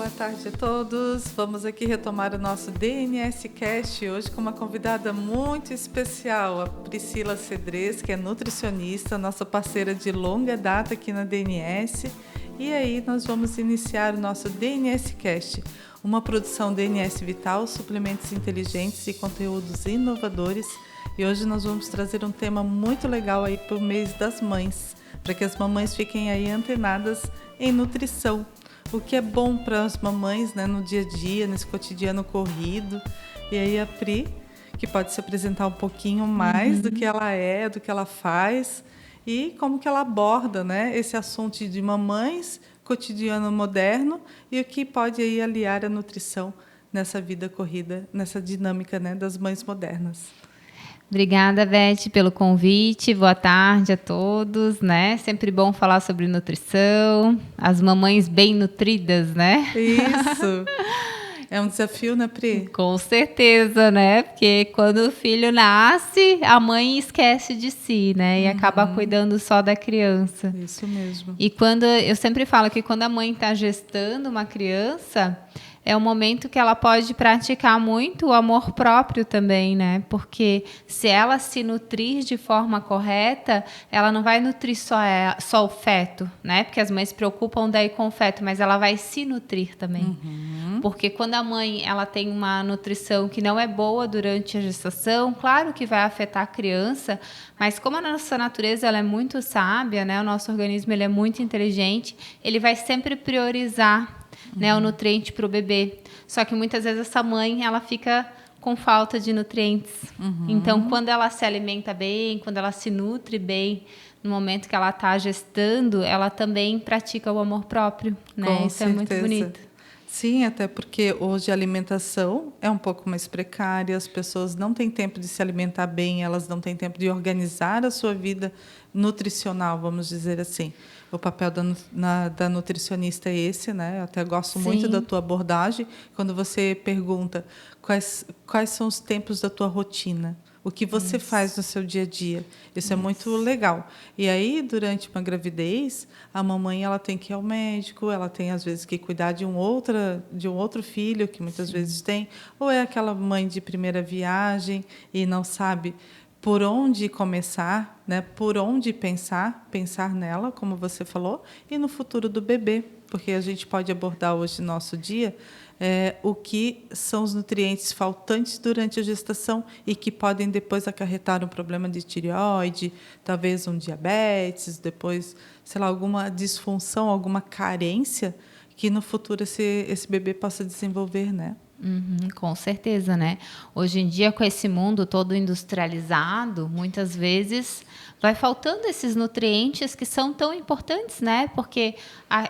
Boa tarde a todos. Vamos aqui retomar o nosso DNS Cast hoje com uma convidada muito especial, a Priscila Cedrez, que é nutricionista, nossa parceira de longa data aqui na DNS. E aí nós vamos iniciar o nosso DNS Cast, uma produção DNS Vital, suplementos inteligentes e conteúdos inovadores. E hoje nós vamos trazer um tema muito legal aí para o mês das mães, para que as mamães fiquem aí antenadas em nutrição. O que é bom para as mamães, né, no dia a dia, nesse cotidiano corrido. E aí a Pri, que pode se apresentar um pouquinho mais do que ela é, do que ela faz e como que ela aborda, né, esse assunto de mamães, cotidiano moderno e o que pode aí aliar a nutrição nessa vida corrida, nessa dinâmica, né, das mães modernas. Obrigada, Beth, pelo convite. Boa tarde a todos, né? Sempre bom falar sobre nutrição, as mamães bem nutridas, né? Isso. É um desafio, né, Pri? Com certeza, né? Porque quando o filho nasce, a mãe esquece de si, né? E acaba cuidando só da criança. Isso mesmo. E quando eu sempre falo que quando a mãe está gestando uma criança, é um momento que ela pode praticar muito o amor próprio também, né? Porque se ela se nutrir de forma correta, ela não vai nutrir só o feto, né? Porque as mães se preocupam daí com o feto, mas ela vai se nutrir também. Porque quando a mãe ela tem uma nutrição que não é boa durante a gestação, claro que vai afetar a criança, mas como a nossa natureza ela é muito sábia, né? O nosso organismo ele é muito inteligente, ele vai sempre priorizar, né, o nutriente para o bebê. Só que muitas vezes essa mãe ela fica com falta de nutrientes. Então, quando ela se alimenta bem, quando ela se nutre bem, no momento que ela está gestando, ela também pratica o amor próprio, né? Com Isso certeza. é muito bonito. Sim, até porque hoje a alimentação é um pouco mais precária, as pessoas não têm tempo de se alimentar bem, elas não têm tempo de organizar a sua vida nutricional, vamos dizer assim. O papel da nutricionista é esse, né? Eu até gosto muito da tua abordagem, quando você pergunta quais são os tempos da tua rotina, o que você faz no seu dia a dia. Isso é muito legal. E aí, durante uma gravidez, a mamãe ela tem que ir ao médico, ela tem, às vezes, que cuidar de um outro filho, que muitas vezes tem, ou é aquela mãe de primeira viagem e não sabe por onde começar, né? Por onde pensar nela, como você falou, e no futuro do bebê, porque a gente pode abordar hoje no nosso dia o que são os nutrientes faltantes durante a gestação e que podem depois acarretar um problema de tireoide, talvez um diabetes, depois, sei lá, alguma disfunção, alguma carência que no futuro esse bebê possa desenvolver, né? Com certeza, né? Hoje em dia, com esse mundo todo industrializado, muitas vezes vai faltando esses nutrientes que são tão importantes, né? Porque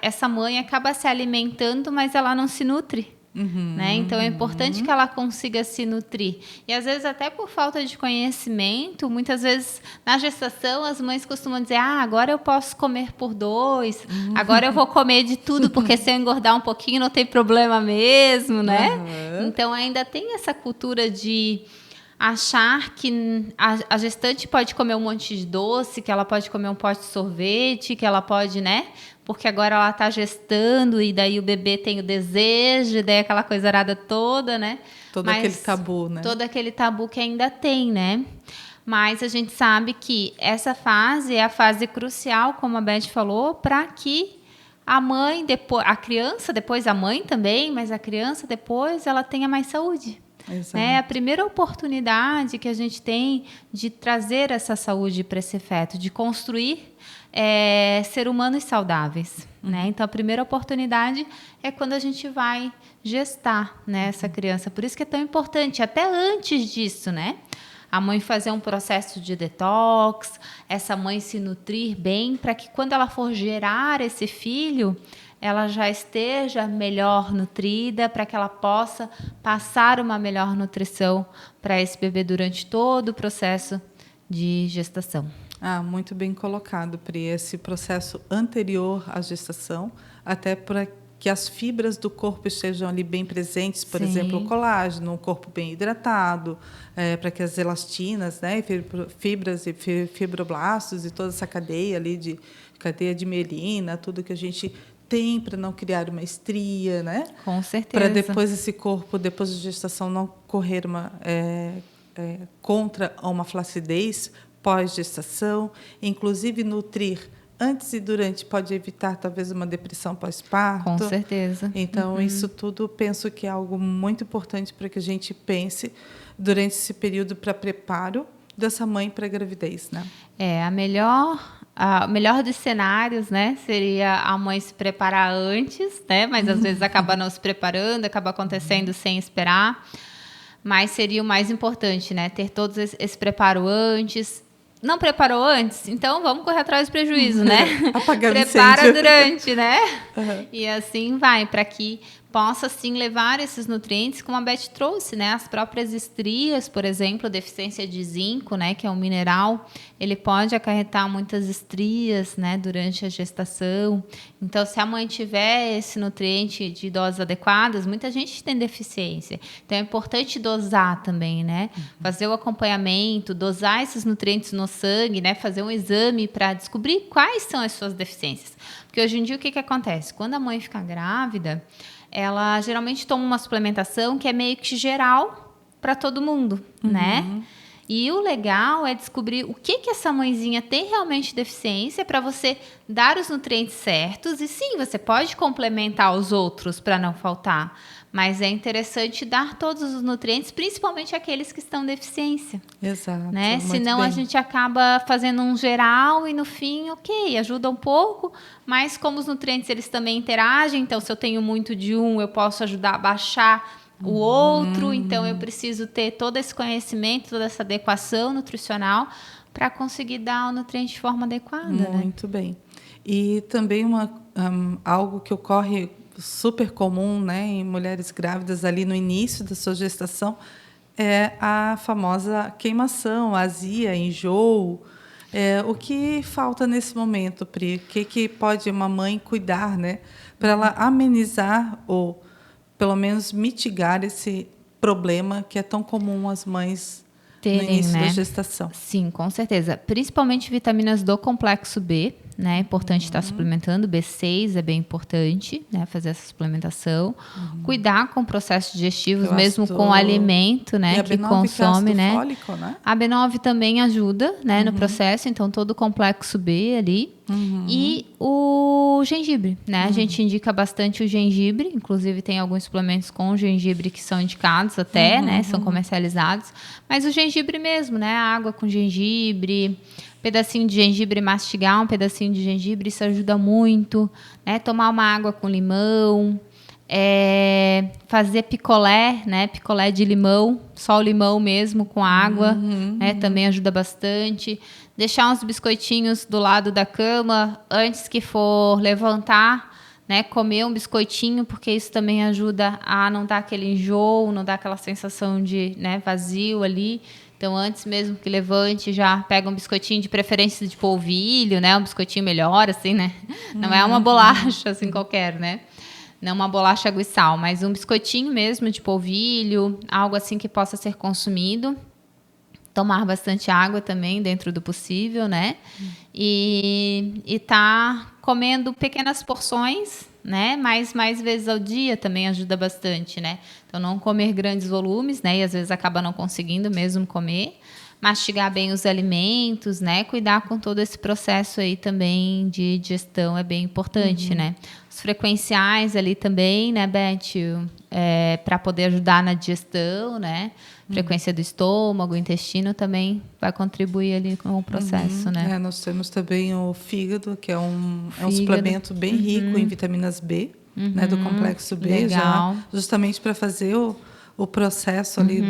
essa mãe acaba se alimentando, mas ela não se nutre. Né? Então é importante que ela consiga se nutrir. E às vezes até por falta de conhecimento, muitas vezes na gestação as mães costumam dizer: agora eu posso comer por 2, agora eu vou comer de tudo, porque se eu engordar um pouquinho não tem problema mesmo, né? Então ainda tem essa cultura de achar que a gestante pode comer um monte de doce, que ela pode comer um pote de sorvete, que ela pode, né? Porque agora ela está gestando e daí o bebê tem o desejo, e daí aquela coisa arada toda, né? Aquele tabu, né? Todo aquele tabu que ainda tem, né? Mas a gente sabe que essa fase é a fase crucial, como a Beth falou, para que a mãe, depois, a criança, depois a mãe também, mas a criança depois ela tenha mais saúde. É a primeira oportunidade que a gente tem de trazer essa saúde para esse feto, de construir ser humanos saudáveis. Né? Então, a primeira oportunidade é quando a gente vai gestar, né, essa criança. Por isso que é tão importante, até antes disso, né? A mãe fazer um processo de detox, essa mãe se nutrir bem, para que quando ela for gerar esse filho, ela já esteja melhor nutrida, para que ela possa passar uma melhor nutrição para esse bebê durante todo o processo de gestação. Muito bem colocado, Pri. Esse processo anterior à gestação, até para que as fibras do corpo estejam ali bem presentes, por exemplo, o colágeno, um corpo bem hidratado, para que as elastinas, né, fibras e fibroblastos e toda essa cadeia ali cadeia de mielina, tudo que a gente mantém para não criar uma estria, né? Com certeza. Para depois esse corpo, depois da gestação, não correr contra uma flacidez pós-gestação. Inclusive, nutrir antes e durante pode evitar, talvez, uma depressão pós-parto. Com certeza. Então, isso tudo, penso que é algo muito importante para que a gente pense durante esse período para preparo dessa mãe para a gravidez, né? O melhor dos cenários, né, seria a mãe se preparar antes, né, mas às vezes acaba não se preparando, acaba acontecendo sem esperar. Mas seria o mais importante, né, ter todo esse preparo antes. Não preparou antes? Então vamos correr atrás do prejuízo, né? Apagar Prepara durante, né? Uhum. E assim vai, para que possa, sim, levar esses nutrientes, como a Beth trouxe, né? As próprias estrias, por exemplo, deficiência de zinco, né? Que é um mineral, ele pode acarretar muitas estrias, né? Durante a gestação. Então, se a mãe tiver esse nutriente de doses adequadas, muita gente tem deficiência. Então, é importante dosar também, né? Fazer o acompanhamento, dosar esses nutrientes no sangue, né? Fazer um exame para descobrir quais são as suas deficiências. Porque hoje em dia, o que acontece? Quando a mãe fica grávida, ela geralmente toma uma suplementação que é meio que geral para todo mundo, né? E o legal é descobrir o que essa mãezinha tem realmente deficiência para você dar os nutrientes certos. E sim, você pode complementar os outros para não faltar. Mas é interessante dar todos os nutrientes, principalmente aqueles que estão em deficiência. Exato. Né? Senão a gente acaba fazendo um geral e no fim, ok, ajuda um pouco, mas como os nutrientes eles também interagem, então se eu tenho muito de um, eu posso ajudar a baixar o outro, então eu preciso ter todo esse conhecimento, toda essa adequação nutricional para conseguir dar o nutriente de forma adequada. Muito bem. E também algo que ocorre super comum, né, em mulheres grávidas ali no início da sua gestação é a famosa queimação, azia, enjoo. O que falta nesse momento, Pri? O que pode uma mãe cuidar, né, para ela amenizar ou pelo menos mitigar esse problema que é tão comum às mães no início da gestação? Sim, com certeza. Principalmente vitaminas do complexo B, né? É importante estar suplementando. B6 é bem importante, né? Fazer essa suplementação. Cuidar com processos digestivos, mesmo com o alimento, né? E a que B9, consome, que é né? fólico, né? A B9 também ajuda, né? No processo, então todo o complexo B ali. E o gengibre, né? A gente indica bastante o gengibre, inclusive tem alguns suplementos com gengibre que são indicados até, né? São comercializados. Mas o gengibre mesmo, né? A água com gengibre, pedacinho de gengibre, mastigar um pedacinho de gengibre, isso ajuda muito, né? Tomar uma água com limão, fazer picolé, né? Picolé de limão, só o limão mesmo com água, né? Também ajuda bastante. Deixar uns biscoitinhos do lado da cama antes que for levantar, né? Comer um biscoitinho, porque isso também ajuda a não dar aquele enjoo, não dar aquela sensação de, né, vazio ali. Então, antes mesmo que levante, já pega um biscoitinho, de preferência de polvilho, né? Um biscoitinho melhor, assim, né? Não é uma bolacha, assim, qualquer, né? Não uma bolacha água e sal, mas um biscoitinho mesmo de polvilho, algo assim que possa ser consumido. Tomar bastante água também, dentro do possível, né? E tá comendo pequenas porções, né? Mais vezes ao dia também ajuda bastante, né? Então, não comer grandes volumes, né? E às vezes acaba não conseguindo mesmo comer. Mastigar bem os alimentos, né? Cuidar com todo esse processo aí também de digestão é bem importante, né? Os frequenciais ali também, né, Beth? Para poder ajudar na digestão, né? Frequência do estômago, intestino também vai contribuir ali com o processo, né? Nós temos também o fígado, que é um suplemento bem rico em vitaminas B, né, do complexo B, legal. Justamente para fazer o processo ali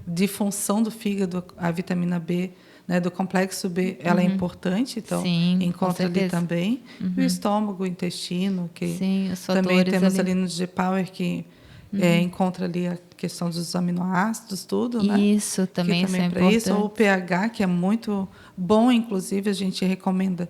de função do fígado, a vitamina B, né, do complexo B, ela é importante, então Sim, encontra ali também. E o estômago, o intestino, que sim, os também temos ali no G-Power, que encontra ali a questão dos aminoácidos, tudo, né? Isso, também que também é para isso. importante. Ou o pH, que é muito bom, inclusive, a gente recomenda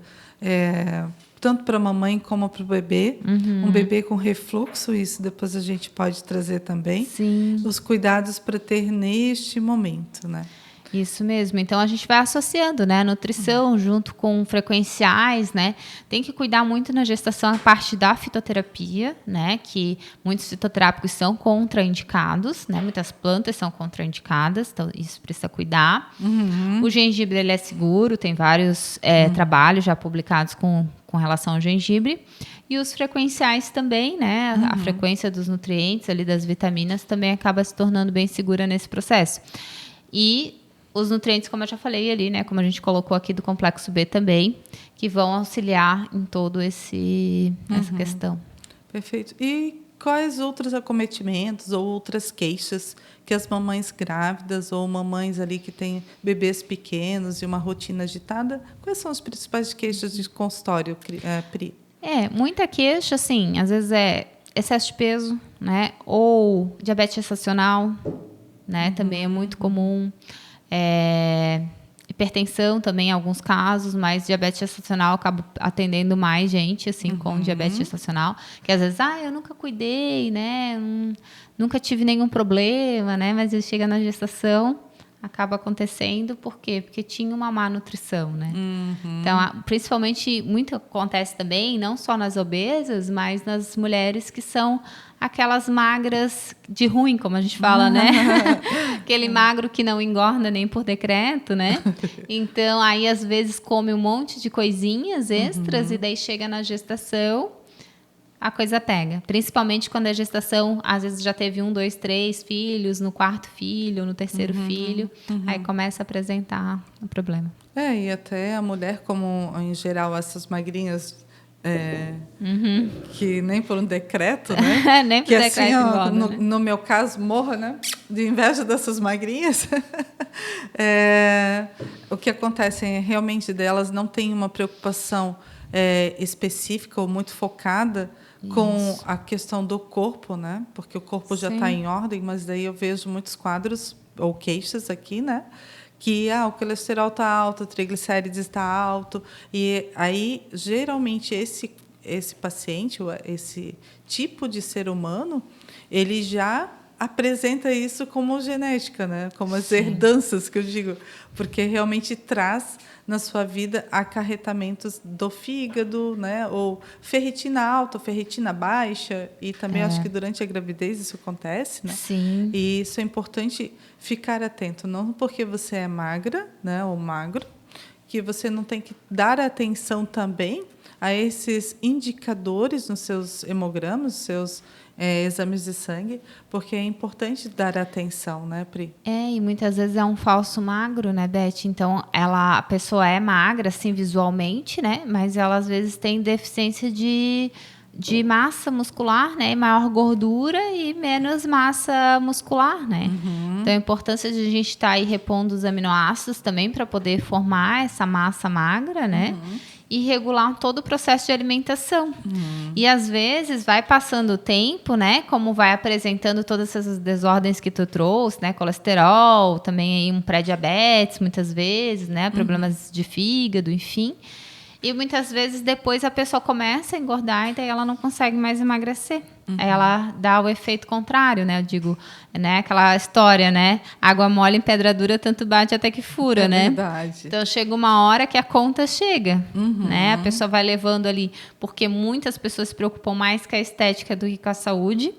tanto para a mamãe como para o bebê. Um bebê com refluxo, isso depois a gente pode trazer também. Sim. Os cuidados para ter neste momento, né? Isso mesmo. Então, a gente vai associando, né, a nutrição junto com frequenciais, né? Tem que cuidar muito na gestação a parte da fitoterapia, né? Que muitos fitoterápicos são contraindicados, né? Muitas plantas são contraindicadas, então isso precisa cuidar. O gengibre, ele é seguro, tem vários trabalhos já publicados com relação ao gengibre. E os frequenciais também, né? A frequência dos nutrientes, ali das vitaminas, também acaba se tornando bem segura nesse processo. E os nutrientes, como eu já falei ali, né? Como a gente colocou aqui do complexo B também, que vão auxiliar em todo essa questão. Perfeito. E quais outros acometimentos ou outras queixas que as mamães grávidas ou mamães ali que têm bebês pequenos e uma rotina agitada, quais são as principais queixas de consultório, Pri? Muita queixa, assim, às vezes é excesso de peso, né? Ou diabetes gestacional, né? Também é muito comum. Hipertensão também em alguns casos, mas diabetes gestacional acaba atendendo mais gente, assim, com diabetes gestacional, que às vezes, eu nunca cuidei, né? Nunca tive nenhum problema, né? Mas ele chega na gestação, acaba acontecendo, por quê? Porque tinha uma má nutrição, né? Então, principalmente, muito acontece também, não só nas obesas, mas nas mulheres que são aquelas magras de ruim, como a gente fala, né? Aquele magro que não engorda nem por decreto, né? Então, aí, às vezes, come um monte de coisinhas extras e daí chega na gestação, a coisa pega. Principalmente quando a gestação, às vezes, já teve 1, 2, 3 filhos, no 4º filho, no 3º filho, aí começa a apresentar o problema. E até a mulher, como, em geral, essas magrinhas... que nem por um decreto, né? Nem por que decreto assim, engorda, né? no meu caso, morra, né? De inveja dessas magrinhas. O que acontece é realmente delas não tem uma preocupação específica ou muito focada com a questão do corpo, né? Porque o corpo já está em ordem, mas daí eu vejo muitos quadros ou queixas aqui, né? Que o colesterol está alto, o triglicérides está alto. E aí, geralmente, esse paciente, esse tipo de ser humano, ele já apresenta isso como genética, né? Como as herdanças, que eu digo. Porque realmente traz na sua vida acarretamentos do fígado, né? Ou ferritina alta, ou ferritina baixa. E também acho que durante a gravidez isso acontece, né? Sim. E isso é importante ficar atento. Não porque você é magra, né? Ou magro, que você não tem que dar atenção também a esses indicadores nos seus hemogramas, nos seus exames de sangue, porque é importante dar atenção, né, Pri? E muitas vezes é um falso magro, né, Beth? Então, a pessoa é magra, assim, visualmente, né? Mas ela, às vezes, tem deficiência de massa muscular, né? Maior gordura e menos massa muscular, né? Então, a importância de a gente estar aí repondo os aminoácidos também para poder formar essa massa magra, né? E regular todo o processo de alimentação. E, às vezes, vai passando o tempo, né? Como vai apresentando todas essas desordens que tu trouxe, né? Colesterol, também aí um pré-diabetes, muitas vezes, né? Problemas de fígado, enfim. E muitas vezes depois a pessoa começa a engordar e daí ela não consegue mais emagrecer. Aí ela dá o efeito contrário, né? Eu digo, né? Aquela história, né? Água mole em pedra dura, tanto bate até que fura, né? Verdade. Então chega uma hora que a conta chega, né? A pessoa vai levando ali, porque muitas pessoas se preocupam mais com a estética do que com a saúde,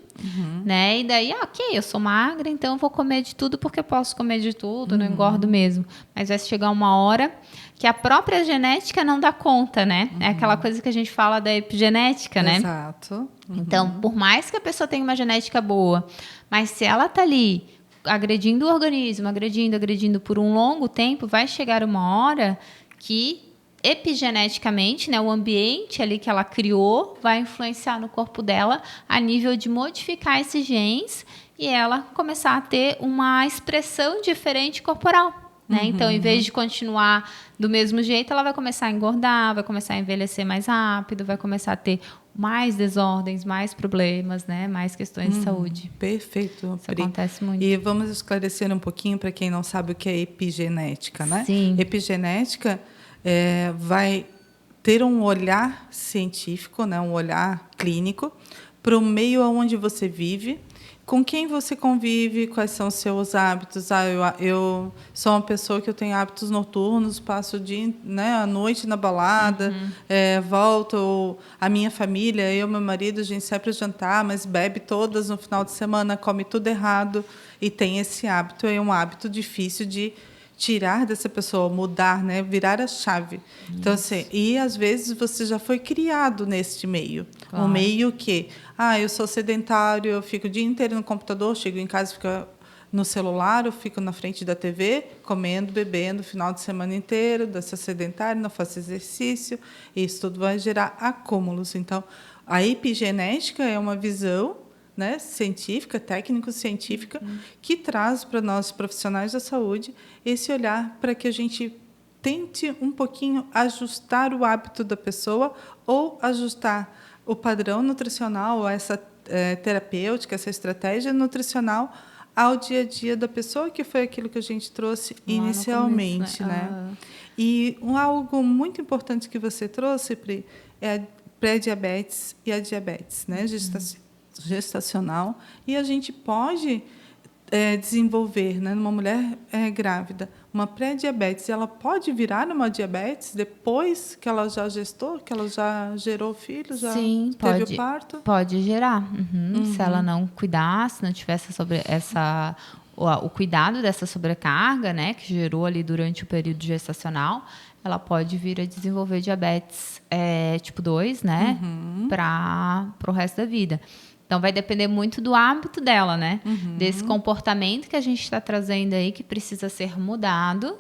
né? E daí, ok, eu sou magra, então eu vou comer de tudo porque eu posso comer de tudo, não engordo mesmo. Mas vai chegar uma hora que a própria genética não dá conta, né? É aquela coisa que a gente fala da epigenética, né? Exato. Então, por mais que a pessoa tenha uma genética boa, mas se ela tá ali agredindo o organismo, agredindo por um longo tempo, vai chegar uma hora que epigeneticamente, né, o ambiente ali que ela criou vai influenciar no corpo dela a nível de modificar esses genes e ela começar a ter uma expressão diferente corporal. Né? Então, em vez de continuar do mesmo jeito, ela vai começar a engordar, vai começar a envelhecer mais rápido, vai começar a ter mais desordens, mais problemas, né? Mais questões de saúde. Perfeito, Isso acontece muito. E vamos esclarecer um pouquinho para quem não sabe o que é epigenética, né? Sim. Epigenética vai ter um olhar científico, né? Um olhar clínico para o meio onde você vive, com quem você convive, quais são os seus hábitos. Eu sou uma pessoa que eu tenho hábitos noturnos, passo o dia, né, a noite na balada, volto, a minha família, eu e meu marido, a gente sai para jantar, mas bebe todas no final de semana, come tudo errado e tem esse hábito. É um hábito difícil de tirar dessa pessoa, mudar, né, virar a chave. Então, assim, e às vezes você já foi criado neste meio. Claro. Um meio que, eu sou sedentário, eu fico o dia inteiro no computador, chego em casa, fico no celular, eu fico na frente da TV, comendo, bebendo, o final de semana inteiro, sou sedentário, não faço exercício, isso tudo vai gerar acúmulos. Então, a epigenética é uma visão, né, científica, técnico-científica, que traz para nós, profissionais da saúde, esse olhar para que a gente tente um pouquinho ajustar o hábito da pessoa ou ajustar o padrão nutricional, essa terapêutica, essa estratégia nutricional ao dia a dia da pessoa, que foi aquilo que a gente trouxe inicialmente, começo, né? E algo muito importante que você trouxe, Pri, é a pré-diabetes e a diabetes, né, gestacional, e a gente pode desenvolver, né, numa mulher grávida, uma pré-diabetes. Ela pode virar uma diabetes depois que ela já gestou, que ela já gerou filho, já Sim, teve o parto? Pode gerar. Se ela não cuidar, se não tivesse o cuidado dessa sobrecarga, né, que gerou ali durante o período gestacional, ela pode vir a desenvolver diabetes tipo 2, né, para o resto da vida. Então, vai depender muito do hábito dela, né? Desse comportamento que a gente está trazendo aí, que precisa ser mudado,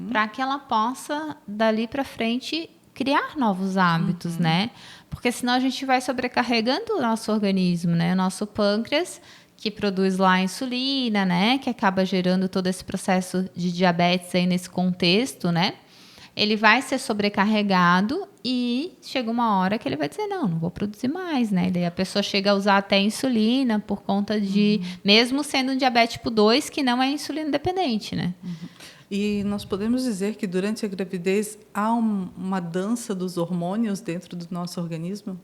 para que ela possa, dali para frente, criar novos hábitos, né? Porque senão a gente vai sobrecarregando o nosso organismo, né? O nosso pâncreas, que produz lá a insulina, né? Que acaba gerando todo esse processo de diabetes aí nesse contexto, né? Ele vai ser sobrecarregado e chega uma hora que ele vai dizer, não vou produzir mais, né? E daí a pessoa chega a usar até insulina por conta de, mesmo sendo um diabetes tipo 2, que não é insulina dependente, né? E nós podemos dizer que durante a gravidez há uma dança dos hormônios dentro do nosso organismo?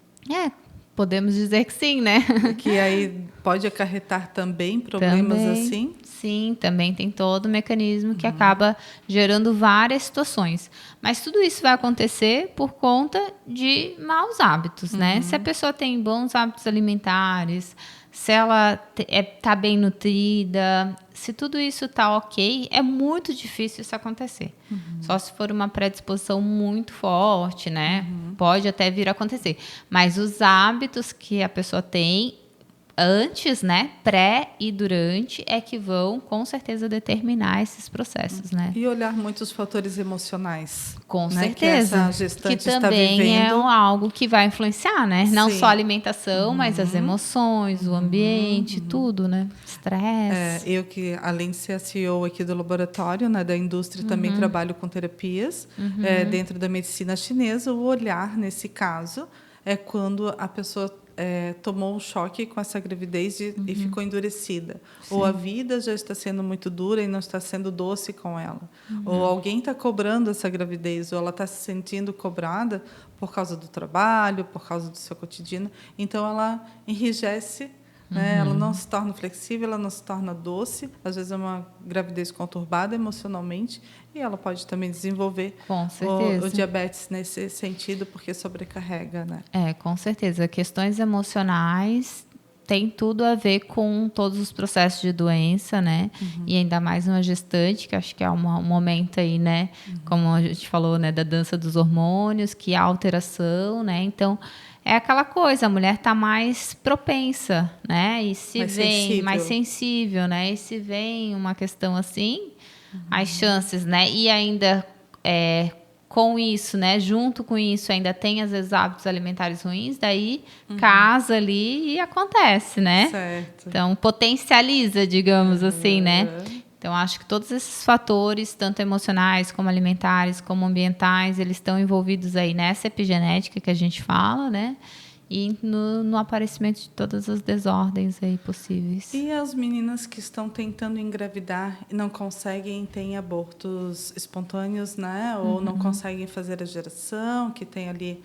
Podemos dizer que sim, né? Que aí pode acarretar também problemas assim? Sim, também tem todo o mecanismo que acaba gerando várias situações. Mas tudo isso vai acontecer por conta de maus hábitos, né? Se a pessoa tem bons hábitos alimentares, se ela está bem nutrida, se tudo isso está ok, é muito difícil isso acontecer. Só se for uma predisposição muito forte, né? Pode até vir a acontecer. Mas os hábitos que a pessoa tem antes, né, pré e durante, é que vão, com certeza, determinar esses processos, né? E olhar muitos fatores emocionais. Com né, certeza. Que essa gestante que também está vivendo. É algo que vai influenciar, né? Não Sim. só a alimentação, mas as emoções, o ambiente, tudo, né? Estresse. Eu que, além de ser a CEO aqui do laboratório, né, da indústria, também trabalho com terapias dentro da medicina chinesa. O olhar, nesse caso, é quando a pessoa tomou um choque com essa gravidez e ficou endurecida. Sim. Ou a vida já está sendo muito dura e não está sendo doce com ela. Ou alguém está cobrando essa gravidez, ou ela está se sentindo cobrada por causa do trabalho, por causa do seu cotidiano. Então, ela enrijece, né? Ela não se torna flexível, ela não se torna doce. Às vezes é uma gravidez conturbada emocionalmente e ela pode também desenvolver o diabetes nesse sentido, porque sobrecarrega, né? Com certeza. Questões emocionais têm tudo a ver com todos os processos de doença, né? E ainda mais uma gestante, que acho que é um momento aí, né? Como a gente falou, né? Da dança dos hormônios, que há alteração, né? Então, é aquela coisa, a mulher está mais propensa, né? E se vem mais sensível, né? E se vem uma questão assim, as chances, né? E ainda com isso, né? Junto com isso, ainda tem às vezes hábitos alimentares ruins, daí casa ali e acontece, né? Certo. Então potencializa, digamos assim, né? Então, acho que todos esses fatores, tanto emocionais, como alimentares, como ambientais, eles estão envolvidos aí nessa epigenética que a gente fala, né? E no aparecimento de todas as desordens aí possíveis. E as meninas que estão tentando engravidar e não conseguem, têm abortos espontâneos, né? Ou não conseguem fazer a geração, que tem ali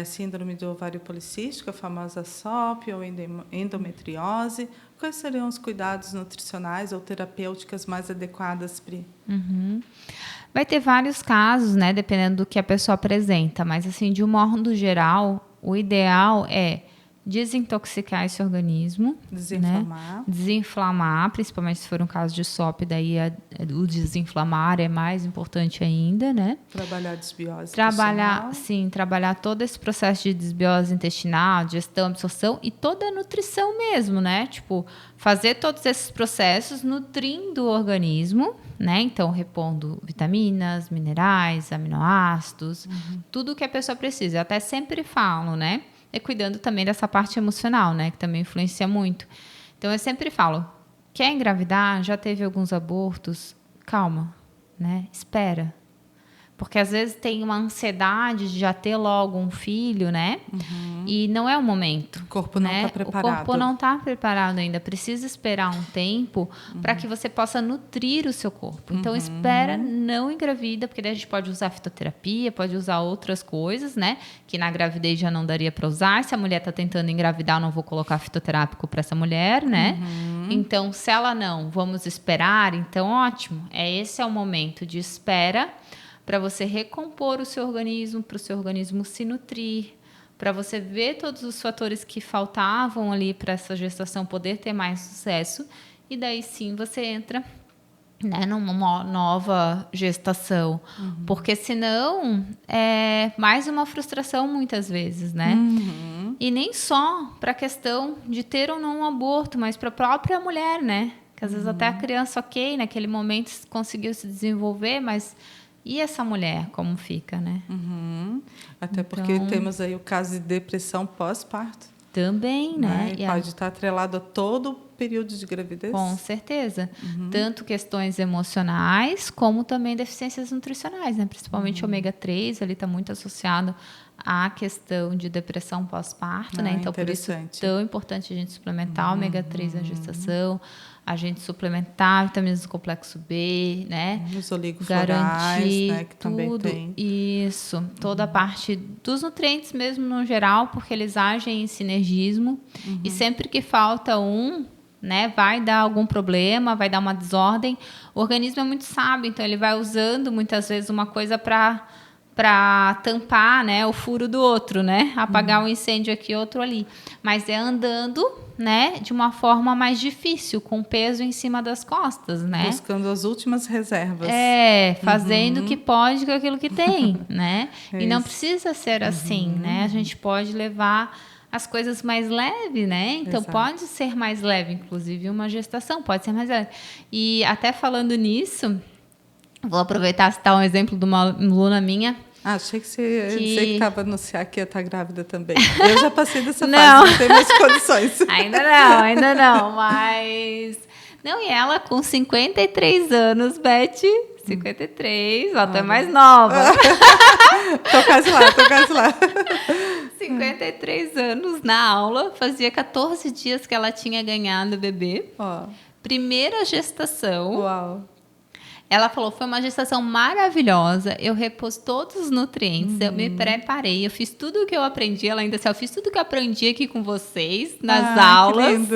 síndrome do ovário policístico, a famosa SOP ou endometriose. Quais seriam os cuidados nutricionais ou terapêuticas mais adequadas, Pri? Vai ter vários casos, né, dependendo do que a pessoa apresenta, mas assim, de um modo geral, o ideal é desintoxicar esse organismo, Desinflamar. né? Desinflamar, principalmente se for um caso de SOP, daí o desinflamar é mais importante ainda, né? Trabalhar desbiose trabalhar todo esse processo de desbiose intestinal, digestão, absorção e toda a nutrição mesmo, né? Tipo, fazer todos esses processos nutrindo o organismo, né? Então, repondo vitaminas, minerais, aminoácidos, tudo que a pessoa precisa. Eu até sempre falo, né? E cuidando também dessa parte emocional, né? Que também influencia muito. Então, eu sempre falo, quer engravidar? Já teve alguns abortos? Calma, né? Espera. Porque, às vezes, tem uma ansiedade de já ter logo um filho, né? E não é o momento. O corpo não está preparado. O corpo não está preparado ainda. Precisa esperar um tempo para que você possa nutrir o seu corpo. Então, espera, não engravida, porque daí a gente pode usar fitoterapia, pode usar outras coisas, né? Que na gravidez já não daria para usar. Se a mulher está tentando engravidar, eu não vou colocar fitoterápico para essa mulher, né? Então, se ela não, vamos esperar. Então, ótimo. Esse é o momento de espera para você recompor o seu organismo, para o seu organismo se nutrir, para você ver todos os fatores que faltavam ali para essa gestação poder ter mais sucesso, e daí sim você entra, né, numa nova gestação. Porque senão é mais uma frustração muitas vezes, né? E nem só para a questão de ter ou não um aborto, mas para a própria mulher, né? Que às vezes até a criança, ok, naquele momento conseguiu se desenvolver, mas e essa mulher, como fica, né? Até porque temos aí o caso de depressão pós-parto. Também, né? E pode estar atrelado a todo o período de gravidez. Com certeza. Tanto questões emocionais, como também deficiências nutricionais, né? Principalmente ômega 3, ali está muito associado à questão de depressão pós-parto, né? Então, por isso é tão importante a gente suplementar ômega 3 na gestação, a gente suplementar vitaminas do complexo B, né? Os oligoflorais, né? Que também tem. Isso. Toda a parte dos nutrientes mesmo no geral, porque eles agem em sinergismo. E sempre que falta um, né, vai dar algum problema, vai dar uma desordem. O organismo é muito sábio, então ele vai usando muitas vezes uma coisa para tampar, né, o furo do outro, né? Apagar um incêndio aqui, outro ali. Mas é andando, né, de uma forma mais difícil, com peso em cima das costas, né? Buscando as últimas reservas. Fazendo o que pode com aquilo que tem, né? E não precisa ser assim, né? A gente pode levar as coisas mais leves, né? Então, pode ser mais leve, inclusive uma gestação pode ser mais leve. E até falando nisso, vou aproveitar e citar um exemplo de uma aluna minha. Achei que você estava anunciar que ia estar grávida também. Eu já passei dessa fase, não tenho mais condições. Ainda não, mas... Não, e ela com 53 anos, Beth, 53, ela é mais nova. Tô quase lá. 53 anos na aula, fazia 14 dias que ela tinha ganhado o bebê. Primeira gestação. Uau! Ela falou, foi uma gestação maravilhosa, eu repus todos os nutrientes, eu me preparei, eu fiz tudo o que eu aprendi, ela ainda disse, eu fiz tudo o que eu aprendi aqui com vocês, nas aulas. Que lindo.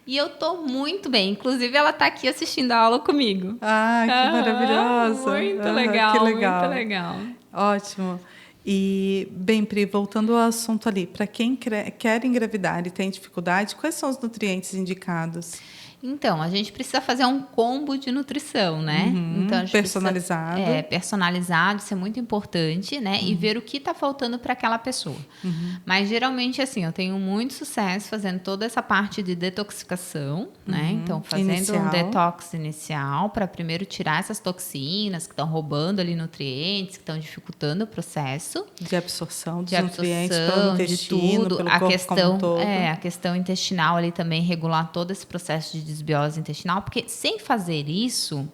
E eu tô muito bem, inclusive ela tá aqui assistindo a aula comigo. Que maravilhosa. Muito legal, que legal, muito legal. Ótimo. E, bem, Pri, voltando ao assunto ali, para quem quer engravidar e tem dificuldade, quais são os nutrientes indicados? Então, a gente precisa fazer um combo de nutrição, né? Então, a gente personalizado. Personalizado, isso é muito importante, né? E ver o que está faltando para aquela pessoa. Mas, geralmente, assim, eu tenho muito sucesso fazendo toda essa parte de detoxificação, né? Então, fazendo um detox inicial para primeiro tirar essas toxinas que estão roubando ali nutrientes, que estão dificultando o processo. De absorção dos nutrientes pelo intestino, pelo corpo como um todo. A questão intestinal ali também, regular todo esse processo de desbiose intestinal, porque sem fazer isso,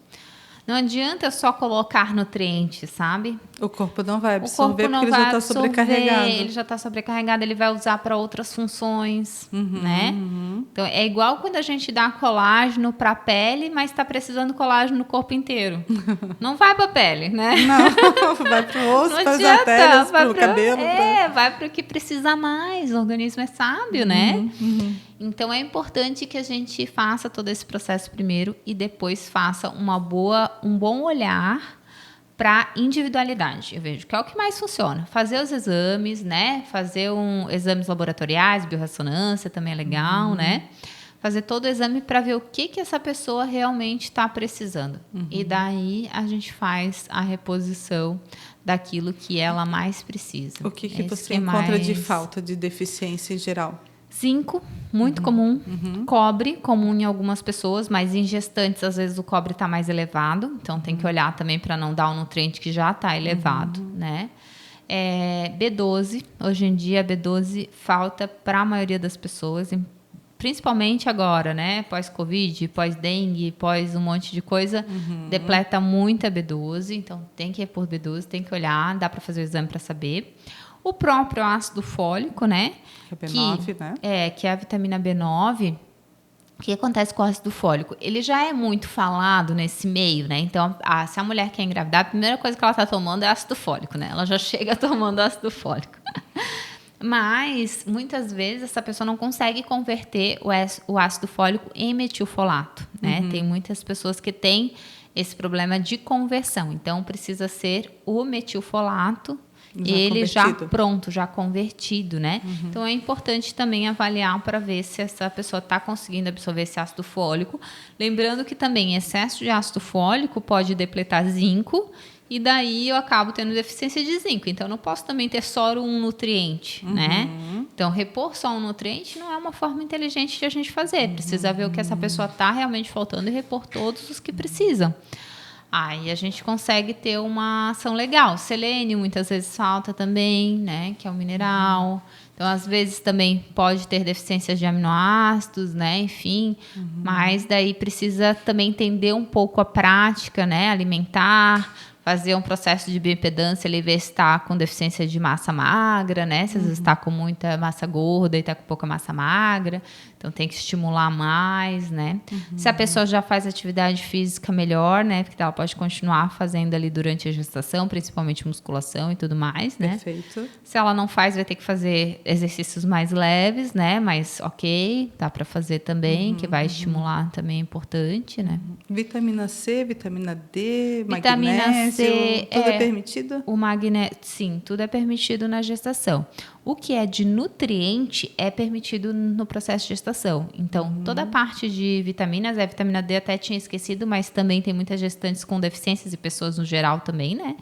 Não adianta só colocar nutrientes, sabe? O corpo não vai O absorver corpo não porque ele vai já está absorver, sobrecarregado. ele já está sobrecarregado, ele vai usar para outras funções, né? Então, é igual quando a gente dá colágeno para a pele, mas está precisando de colágeno no corpo inteiro. Não vai para a pele, né? Não, vai para o osso, Não para as adianta, artérias, vai para o cabelo. vai para o que precisa mais. O organismo é sábio, né? Então, é importante que a gente faça todo esse processo primeiro e depois faça um bom olhar para individualidade. Eu vejo que é o que mais funciona. Fazer os exames, né? Fazer exames laboratoriais, biorressonância também é legal, né? Fazer todo o exame para ver o que essa pessoa realmente está precisando. E daí a gente faz a reposição daquilo que ela mais precisa. O que você encontra de falta, de deficiência em geral? Zinco, muito comum. Cobre, comum em algumas pessoas, mas em gestantes, às vezes, o cobre está mais elevado. Então, tem que olhar também para não dar um nutriente que já está elevado, né? B12, hoje em dia, B12 falta para a maioria das pessoas, principalmente agora, né? Pós-Covid, pós-dengue, pós um monte de coisa, depleta muito a B12. Então, tem que repor B12, tem que olhar, dá para fazer o exame para saber. O próprio ácido fólico, né? Que é B9, né? Que é a vitamina B9. O que acontece com o ácido fólico? Ele já é muito falado nesse meio, né? Então, se a mulher quer engravidar, a primeira coisa que ela está tomando é ácido fólico, né? Ela já chega tomando ácido fólico. Mas, muitas vezes, essa pessoa não consegue converter o ácido fólico em metilfolato, né? Tem muitas pessoas que têm esse problema de conversão. Então, precisa ser o metilfolato, ele já pronto, já convertido, né? Então, é importante também avaliar para ver se essa pessoa está conseguindo absorver esse ácido fólico. Lembrando que também excesso de ácido fólico pode depletar zinco e daí eu acabo tendo deficiência de zinco. Então, eu não posso também ter só um nutriente, né? Então, repor só um nutriente não é uma forma inteligente de a gente fazer. Precisa ver o que essa pessoa está realmente faltando e repor todos os que precisam. Aí a gente consegue ter uma ação legal. Selênio muitas vezes falta também, né? Que é um mineral. Então, às vezes também pode ter deficiências de aminoácidos, né? Enfim, mas daí precisa também entender um pouco a prática, né? Alimentar, fazer um processo de bioimpedância, ele ver se está com deficiência de massa magra, né? Se às vezes está com muita massa gorda e está com pouca massa magra. Então, tem que estimular mais, né? Se a pessoa já faz atividade física, melhor, né? Porque ela pode continuar fazendo ali durante a gestação, principalmente musculação e tudo mais, né? Perfeito. Se ela não faz, vai ter que fazer exercícios mais leves, né? Mas ok, dá para fazer também, que vai estimular também, é importante, né? Vitamina C, vitamina D, Vitamina magnésio, C, tudo é permitido? O magnésio, sim, tudo é permitido na gestação. O que é de nutriente é permitido no processo de gestação. Então, toda a parte de vitaminas, a vitamina D até tinha esquecido, mas também tem muitas gestantes com deficiências e pessoas no geral também, né?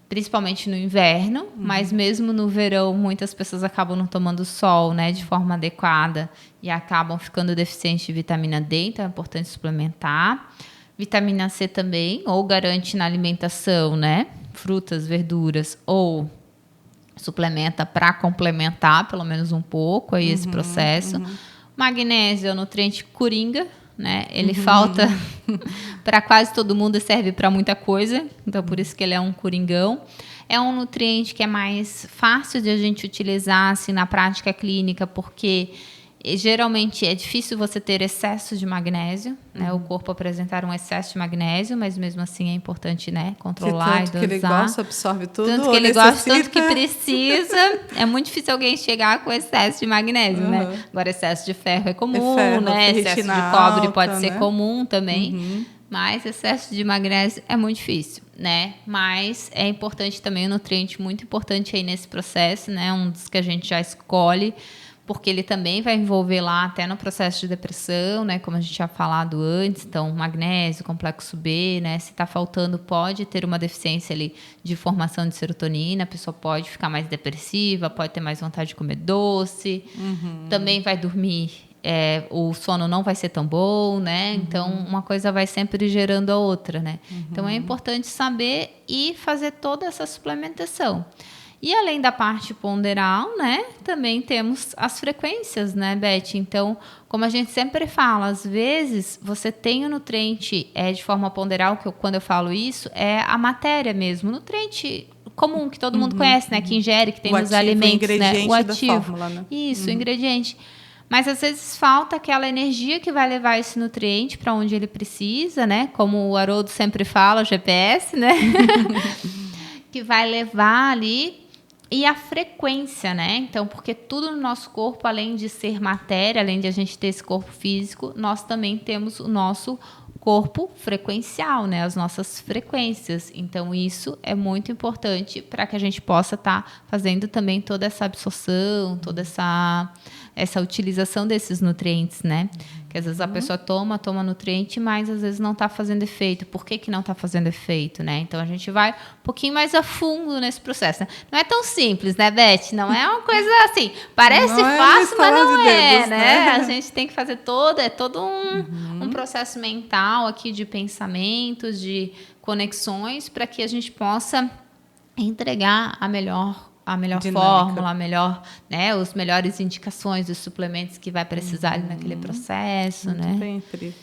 Principalmente no inverno, mas mesmo no verão, muitas pessoas acabam não tomando sol, né, de forma adequada e acabam ficando deficientes de vitamina D, então é importante suplementar. Vitamina C também, ou garante na alimentação, né? Frutas, verduras, ou suplementa para complementar pelo menos um pouco aí esse processo. Magnésio é o nutriente coringa, né? Ele falta para quase todo mundo e serve para muita coisa, então por isso que ele é um coringão. É um nutriente que é mais fácil de a gente utilizar assim, na prática clínica, porque geralmente é difícil você ter excesso de magnésio, né? O corpo apresentar um excesso de magnésio, mas mesmo assim é importante, né? Controlar e dosar. Que ele gosta, absorve tudo. Tanto que ele gosta, tanto que precisa. É muito difícil alguém chegar com excesso de magnésio, né? Agora, excesso de ferro é comum, né? Excesso de cobre pode ser comum também. Mas excesso de magnésio é muito difícil, né? Mas é importante também, um nutriente muito importante aí nesse processo, né? Um dos que a gente já escolhe, porque ele também vai envolver lá até no processo de depressão, né? Como a gente tinha falado antes. Então, magnésio, complexo B, né? Se está faltando, pode ter uma deficiência ali de formação de serotonina, a pessoa pode ficar mais depressiva, pode ter mais vontade de comer doce, também vai dormir, o sono não vai ser tão bom, né? Então, uma coisa vai sempre gerando a outra, né? Então, é importante saber e fazer toda essa suplementação. E além da parte ponderal, né, também temos as frequências, né, Beth? Então, como a gente sempre fala, às vezes você tem o nutriente de forma ponderal, quando eu falo isso, é a matéria mesmo, nutriente comum, que todo mundo conhece, né, que ingere, que tem nos alimentos, né? O ativo. Da fórmula, né? Isso, o ingrediente. Mas às vezes falta aquela energia que vai levar esse nutriente para onde ele precisa, né? Como o Haroldo sempre fala, o GPS, né? Que vai levar ali. E a frequência, né? Então, porque tudo no nosso corpo, além de ser matéria, além de a gente ter esse corpo físico, nós também temos o nosso corpo frequencial, né? As nossas frequências. Então, isso é muito importante para que a gente possa estar fazendo também toda essa absorção, toda essa utilização desses nutrientes, né? Que às vezes a pessoa toma nutriente, mas às vezes não está fazendo efeito. Por que não está fazendo efeito, né? Então a gente vai um pouquinho mais a fundo nesse processo, né? Não é tão simples, né, Beth? Não é uma coisa assim, parece fácil, mas não é, dedos, né? A gente tem que fazer todo um processo mental aqui de pensamentos, de conexões, para que a gente possa entregar a melhor fórmula, né, os melhores indicações dos suplementos que vai precisar ali naquele processo, muito né? Bem, Pri.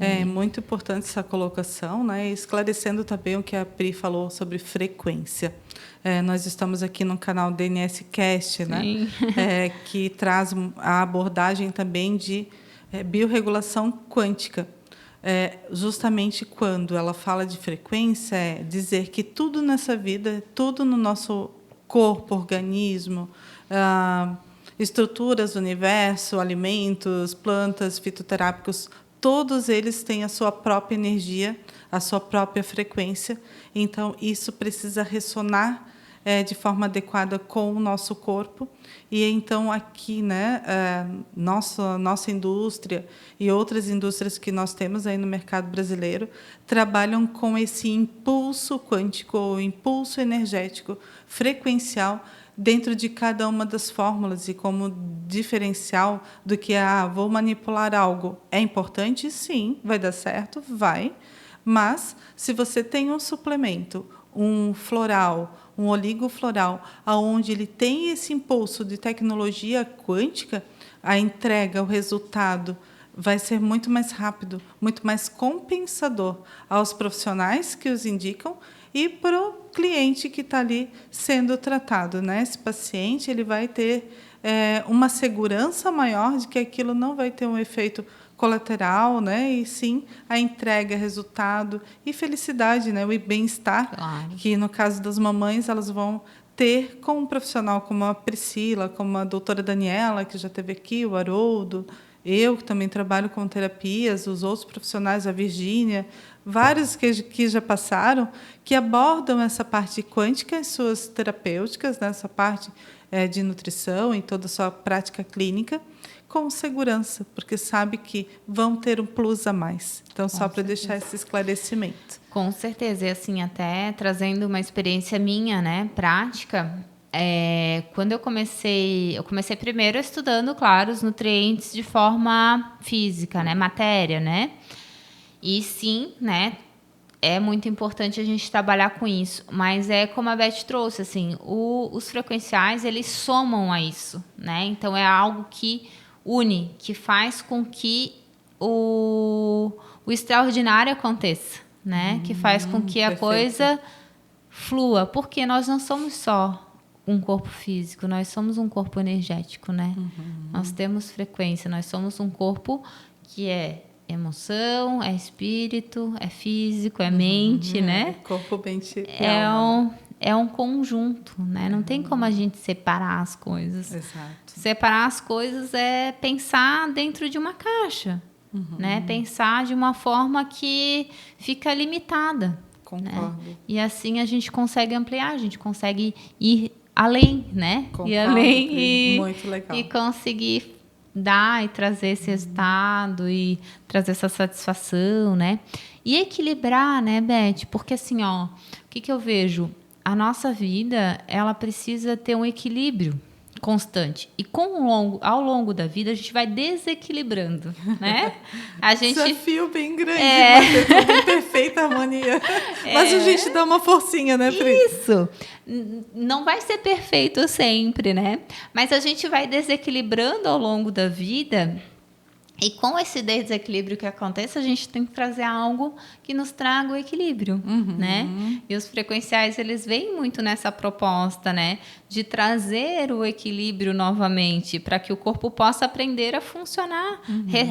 É muito importante essa colocação, né? Esclarecendo também o que a Pri falou sobre frequência. Nós estamos aqui no canal DNS Cast, né? Que traz a abordagem também de biorregulação quântica. Justamente quando ela fala de frequência, é dizer que tudo nessa vida, tudo no nosso corpo, organismo, estruturas do universo, alimentos, plantas, fitoterápicos, todos eles têm a sua própria energia, a sua própria frequência. Então, isso precisa ressonar de forma adequada com o nosso corpo. E então aqui, né, nossa indústria e outras indústrias que nós temos aí no mercado brasileiro trabalham com esse impulso quântico, ou impulso energético frequencial dentro de cada uma das fórmulas, e como diferencial do que vou manipular algo. É importante? Sim. Vai dar certo? Vai. Mas se você tem um suplemento, um floral, um oligofloral, onde ele tem esse impulso de tecnologia quântica, a entrega, o resultado vai ser muito mais rápido, muito mais compensador aos profissionais que os indicam e para o cliente que está ali sendo tratado, né? Esse paciente ele vai ter uma segurança maior de que aquilo não vai ter um efeito colateral, né? E sim a entrega, resultado e felicidade, né? E bem-estar, claro, que no caso das mamães elas vão ter com um profissional como a Priscila, como a doutora Daniela, que já esteve aqui, o Haroldo, eu que também trabalho com terapias, os outros profissionais, a Virgínia, vários que já passaram, que abordam essa parte quântica em suas terapêuticas, nessa parte de nutrição, em toda a sua prática clínica, com segurança, porque sabe que vão ter um plus a mais. Então, só para deixar esse esclarecimento. Com certeza. E assim, até trazendo uma experiência minha, né, prática, quando eu comecei primeiro estudando, claro, os nutrientes de forma física, né, matéria, né? E sim, né, é muito importante a gente trabalhar com isso, mas como a Beth trouxe, assim, os frequenciais, eles somam a isso, né? Então, é algo que une, que faz com que o extraordinário aconteça, né? Que faz com que a coisa flua, porque nós não somos só um corpo físico, nós somos um corpo energético, né? Nós temos frequência, nós somos um corpo que é emoção, é espírito, é físico, é mente, né? Corpo, mente e alma. É um conjunto, né? Não tem como a gente separar as coisas. Exato. Separar as coisas é pensar dentro de uma caixa, né? Pensar de uma forma que fica limitada. Concordo. Né? E assim a gente consegue ampliar, a gente consegue ir além, né? Concordo, ir além muito legal. E conseguir dar e trazer esse resultado e trazer essa satisfação, né? E equilibrar, né, Beth? Porque assim, ó, o que eu vejo? A nossa vida, ela precisa ter um equilíbrio constante. E ao longo da vida, a gente vai desequilibrando, né? Desafio bem grande, manter tudo em perfeita harmonia. Mas a gente dá uma forcinha, né, Pri? Isso. Não vai ser perfeito sempre, né? Mas a gente vai desequilibrando ao longo da vida. E com esse desequilíbrio que acontece, a gente tem que trazer algo que nos traga o equilíbrio, né? E os frequenciais, eles vêm muito nessa proposta, né? De trazer o equilíbrio novamente, para que o corpo possa aprender a funcionar,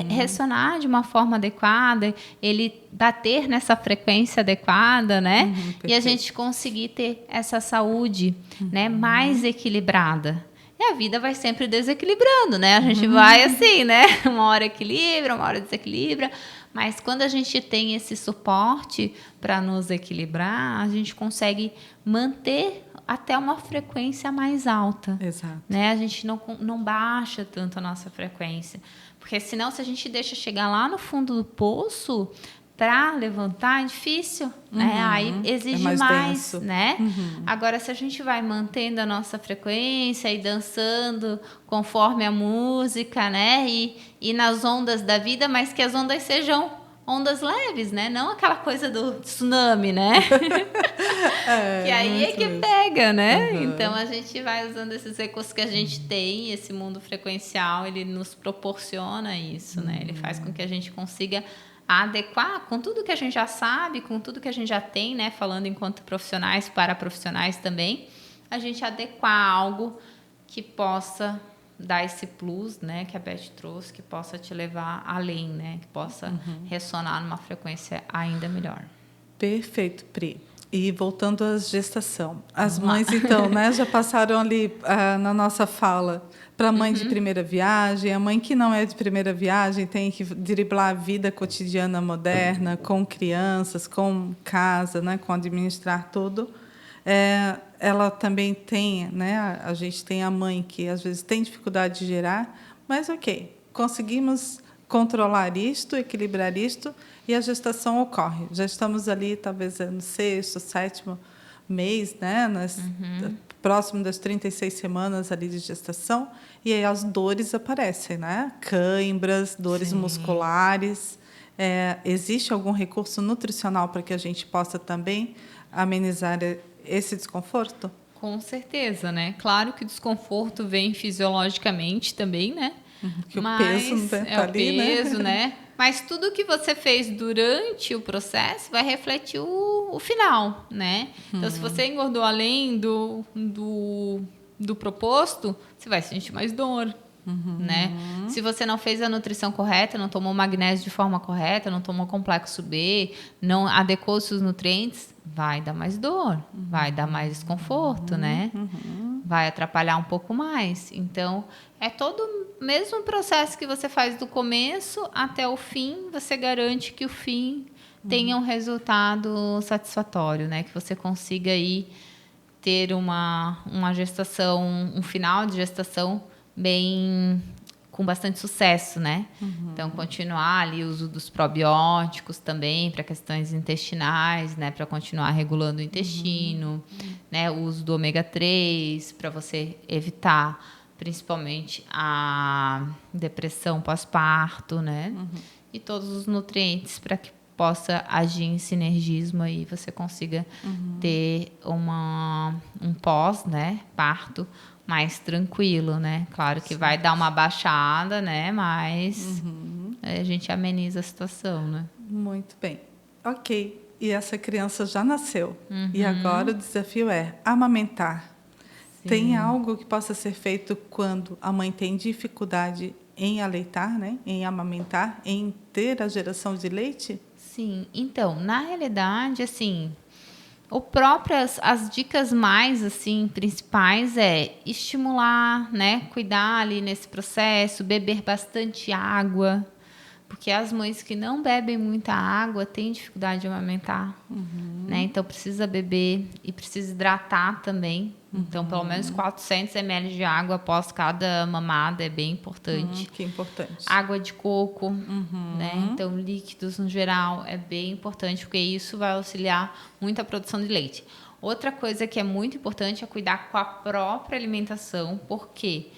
ressonar de uma forma adequada, ele bater nessa frequência adequada, né? E a gente conseguir ter essa saúde, né? Mais equilibrada. E a vida vai sempre desequilibrando, né? A gente vai assim, né? Uma hora equilibra, uma hora desequilibra. Mas quando a gente tem esse suporte para nos equilibrar, a gente consegue manter até uma frequência mais alta. Exato. Né? A gente não baixa tanto a nossa frequência. Porque senão, se a gente deixa chegar lá no fundo do poço, para levantar é difícil, né? Aí exige mais, né? Agora, se a gente vai mantendo a nossa frequência e dançando conforme a música, né? E nas ondas da vida, mas que as ondas sejam ondas leves, né? Não aquela coisa do tsunami, né? Que aí é que pega, né? Então, a gente vai usando esses recursos que a gente tem, esse mundo frequencial, ele nos proporciona isso, né? Ele faz com que a gente consiga adequar com tudo que a gente já sabe, com tudo que a gente já tem, né? Falando enquanto profissionais, para profissionais também, a gente adequar algo que possa dar esse plus, né? Que a Beth trouxe, que possa te levar além, né? Que possa ressonar numa frequência ainda melhor. Perfeito, Pri. E voltando à gestação. As mães, então, né, já passaram ali na nossa fala para a mãe de primeira viagem. A mãe que não é de primeira viagem tem que driblar a vida cotidiana moderna, com crianças, com casa, né, com administrar tudo. Ela também tem, né, a gente tem a mãe que às vezes tem dificuldade de gerar, mas ok, conseguimos controlar isto, equilibrar isto, e a gestação ocorre. Já estamos ali, talvez, no 6º, 7º mês, né? Próximo das 36 semanas ali de gestação, e aí as dores aparecem, né? Cãibras, dores musculares. Existe algum recurso nutricional para que a gente possa também amenizar esse desconforto? Com certeza, né? Claro que o desconforto vem fisiologicamente também, né? Que o peso não tá ali, o peso, né? Mas tudo que você fez durante o processo vai refletir o final, né? Então, se você engordou além do proposto, você vai sentir mais dor, né? Se você não fez a nutrição correta, não tomou magnésio de forma correta, não tomou complexo B, não adequou os seus nutrientes, vai dar mais dor, vai dar mais desconforto, né? Vai atrapalhar um pouco mais. Então, é todo o mesmo processo que você faz do começo até o fim, você garante que o fim tenha um resultado satisfatório, né? Que você consiga aí ter uma gestação, um final de gestação bem com bastante sucesso, né? Então, continuar ali o uso dos probióticos também para questões intestinais, né? Para continuar regulando o intestino, né? O uso do ômega 3 para você evitar principalmente a depressão pós-parto, né? E todos os nutrientes para que possa agir em sinergismo aí você consiga ter um pós, né? Parto mais tranquilo, né? Claro que vai dar uma baixada, né? Mas a gente ameniza a situação, né? Muito bem. Ok. E essa criança já nasceu. E agora o desafio é amamentar. Sim. Tem algo que possa ser feito quando a mãe tem dificuldade em aleitar, né? Em amamentar, em ter a geração de leite? Sim. Então, na realidade, assim, as dicas mais assim principais é estimular, né, cuidar ali nesse processo, beber bastante água, porque as mães que não bebem muita água têm dificuldade de amamentar, né? Então precisa beber e precisa hidratar também. Então pelo menos 400 ml de água após cada mamada é bem importante. Que importante. Água de coco, né? Então líquidos no geral é bem importante porque isso vai auxiliar muito a produção de leite. Outra coisa que é muito importante é cuidar com a própria alimentação, porque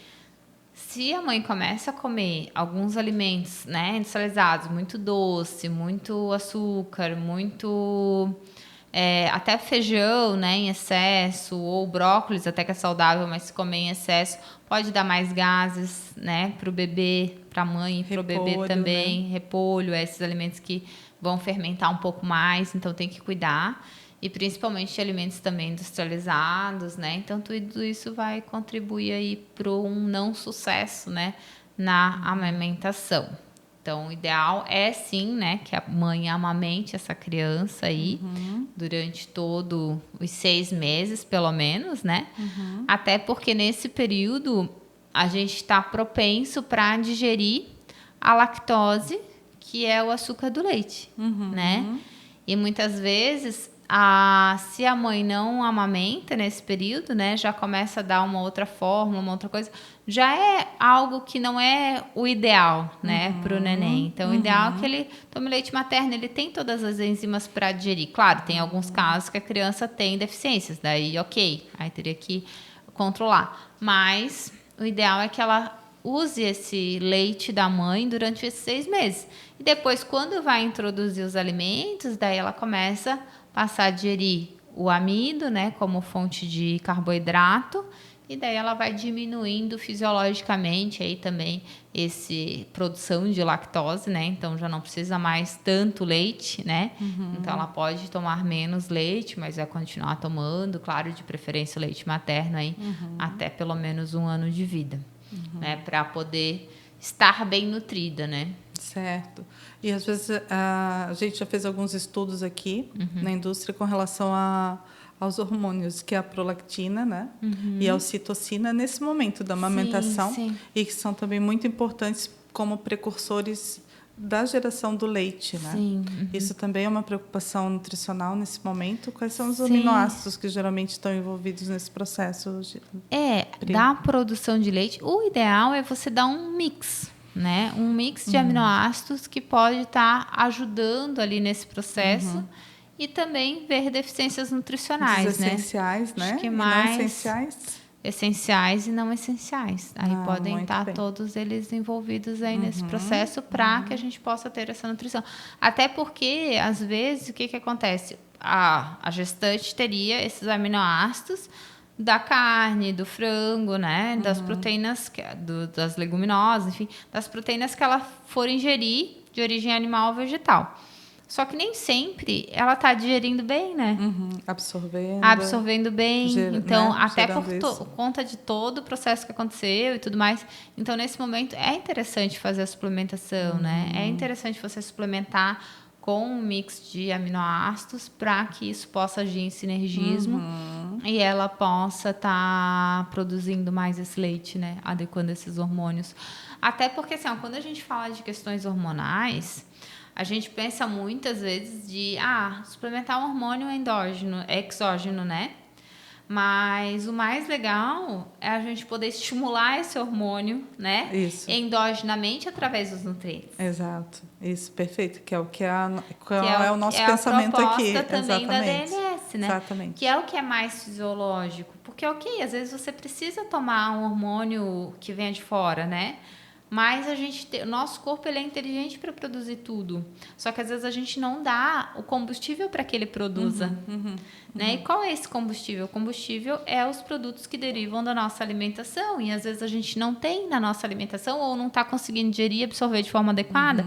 se a mãe começa a comer alguns alimentos, né, industrializados, muito doce, muito açúcar, muito até feijão, né, em excesso, ou brócolis, até que é saudável, mas se comer em excesso, pode dar mais gases, né, para o bebê, para a mãe e para o bebê também. Né? Repolho, esses alimentos que vão fermentar um pouco mais, então tem que cuidar. E principalmente alimentos também industrializados, né? Então tudo isso vai contribuir aí para um não sucesso, né, na amamentação. Então, o ideal é sim, né, que a mãe amamente essa criança aí durante todos os 6 meses, pelo menos, né? Até porque nesse período a gente está propenso para digerir a lactose, que é o açúcar do leite, né? E muitas vezes se a mãe não amamenta nesse período, né, já começa a dar uma outra fórmula, uma outra coisa, já é algo que não é o ideal, né, para o neném. Então, o ideal é que ele tome leite materno, ele tem todas as enzimas para digerir. Claro, tem alguns casos que a criança tem deficiências, daí ok, aí teria que controlar. Mas o ideal é que ela use esse leite da mãe durante esses 6 meses. E depois, quando vai introduzir os alimentos, daí ela começa passar a digerir o amido, né, como fonte de carboidrato, e daí ela vai diminuindo fisiologicamente aí também esse produção de lactose, né? Então já não precisa mais tanto leite, né? Então ela pode tomar menos leite, mas vai continuar tomando, claro, de preferência leite materno aí até pelo menos 1 ano de vida, né? Para poder estar bem nutrida, né? Certo. E às vezes a gente já fez alguns estudos aqui na indústria com relação aos hormônios, que é a prolactina, né? E a ocitocina nesse momento da amamentação, sim. E que são também muito importantes como precursores da geração do leite, né? Sim. Isso também é uma preocupação nutricional nesse momento. Quais são os aminoácidos que geralmente estão envolvidos nesse processo? Da produção de leite, o ideal é você dar um mix, né? Um mix de aminoácidos que pode estar ajudando ali nesse processo e também ver deficiências nutricionais, os essenciais, né? Acho que e mais não essenciais. Essenciais e não essenciais. Aí podem estar todos eles envolvidos aí nesse processo para que a gente possa ter essa nutrição. Até porque, às vezes, o que acontece? A gestante teria esses aminoácidos da carne, do frango, né? Das proteínas, das leguminosas, enfim, das proteínas que ela for ingerir de origem animal ou vegetal. Só que nem sempre ela está digerindo bem, né? Absorvendo bem. Então, até por conta de todo o processo que aconteceu e tudo mais. Então, nesse momento, é interessante fazer a suplementação, né? É interessante você suplementar com um mix de aminoácidos para que isso possa agir em sinergismo e ela possa estar produzindo mais esse leite, né? Adequando esses hormônios. Até porque, assim, quando a gente fala de questões hormonais, a gente pensa muitas vezes de suplementar um hormônio exógeno, né? Mas o mais legal é a gente poder estimular esse hormônio, né? Isso. Endogenamente através dos nutrientes. Exato. Isso, perfeito. Que é o que é o nosso pensamento aqui. Que é a proposta também da DNS, né? Exatamente. Que é o que é mais fisiológico. Porque, às vezes você precisa tomar um hormônio que venha de fora, né? Mas o nosso corpo ele é inteligente para produzir tudo. Só que às vezes a gente não dá o combustível para que ele produza. Né? E qual é esse combustível? O combustível é os produtos que derivam da nossa alimentação. E às vezes a gente não tem na nossa alimentação ou não está conseguindo digerir e absorver de forma adequada.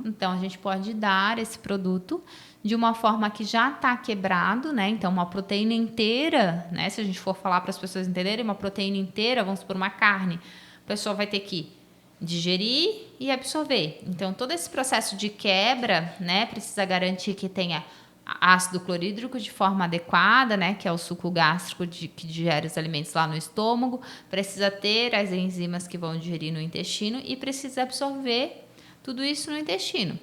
Então a gente pode dar esse produto de uma forma que já está quebrado, né? Então uma proteína inteira, né? Se a gente for falar para as pessoas entenderem, uma proteína inteira, vamos supor uma carne, a pessoa vai ter que digerir e absorver. Então, todo esse processo de quebra, né, precisa garantir que tenha ácido clorídrico de forma adequada, né, que é o suco gástrico que digere os alimentos lá no estômago, precisa ter as enzimas que vão digerir no intestino e precisa absorver tudo isso no intestino.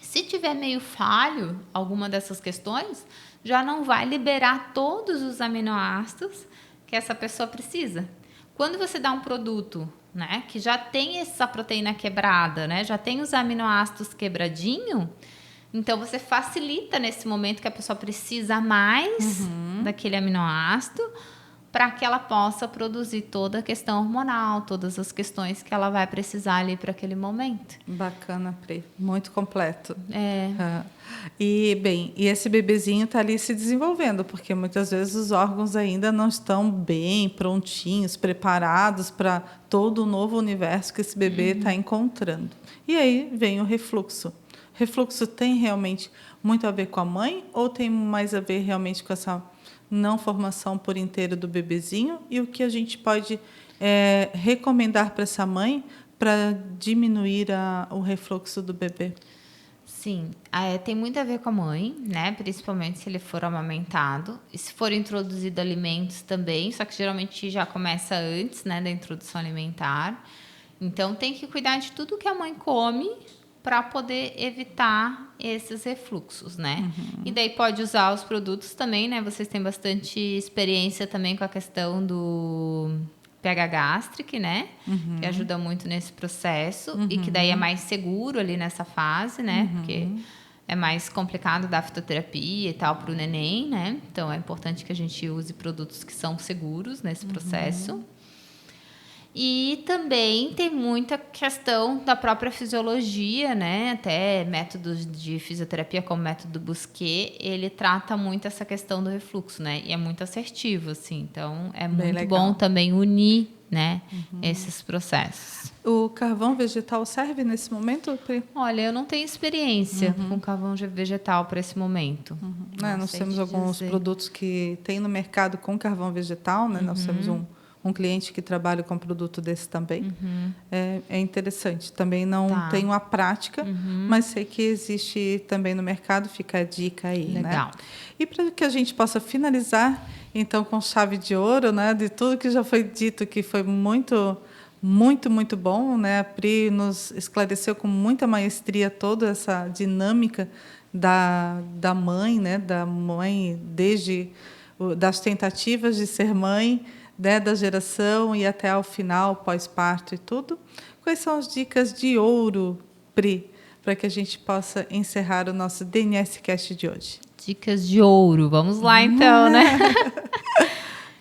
Se tiver meio falho alguma dessas questões, já não vai liberar todos os aminoácidos que essa pessoa precisa. Quando você dá um produto, né, que já tem essa proteína quebrada, né, já tem os aminoácidos quebradinho, Então, você facilita nesse momento que a pessoa precisa mais daquele aminoácido para que ela possa produzir toda a questão hormonal, todas as questões que ela vai precisar ali para aquele momento. Bacana, Pri. Muito completo. É. E, bem, e esse bebezinho está ali se desenvolvendo, porque muitas vezes os órgãos ainda não estão bem prontinhos, preparados para todo o novo universo que esse bebê está encontrando. E aí vem o refluxo. Refluxo tem realmente muito a ver com a mãe ou tem mais a ver realmente com essa não formação por inteiro do bebezinho? E o que a gente pode recomendar para essa mãe para diminuir o refluxo do bebê? Sim, tem muito a ver com a mãe, né? Principalmente se ele for amamentado. E se for introduzido alimentos também, só que geralmente já começa antes, né, da introdução alimentar. Então, tem que cuidar de tudo que a mãe come para poder evitar esses refluxos, né? E daí pode usar os produtos também, né? Vocês têm bastante experiência também com a questão do pH gástrico, né? Que ajuda muito nesse processo e que daí é mais seguro ali nessa fase, né? Porque é mais complicado dar fitoterapia e tal para o neném, né? Então, é importante que a gente use produtos que são seguros nesse processo. E também tem muita questão da própria fisiologia, né? Até métodos de fisioterapia, como o método Busquet, ele trata muito essa questão do refluxo, né? E é muito assertivo, assim. Então, é Bem muito legal. bom também unir, né, esses processos. O carvão vegetal serve nesse momento, Pri? Olha, eu não tenho experiência com carvão vegetal para esse momento. Nós sei temos te alguns dizer. produtos que tem no mercado com carvão vegetal, né? Nós temos um cliente que trabalha com produto desse também. É interessante. Também não Tá. tenho a prática, mas sei que existe também no mercado. Fica a dica aí, Legal. né? E para que a gente possa finalizar, então, com chave de ouro, né? De tudo que já foi dito, que foi muito, muito, muito bom, né? A Pri nos esclareceu com muita maestria toda essa dinâmica da mãe, né? Da mãe desde das tentativas de ser mãe, né, da geração e até ao final, pós-parto e tudo. Quais são as dicas de ouro, Pri, para que a gente possa encerrar o nosso DNS Cast de hoje? Dicas de ouro. Vamos lá, então, né?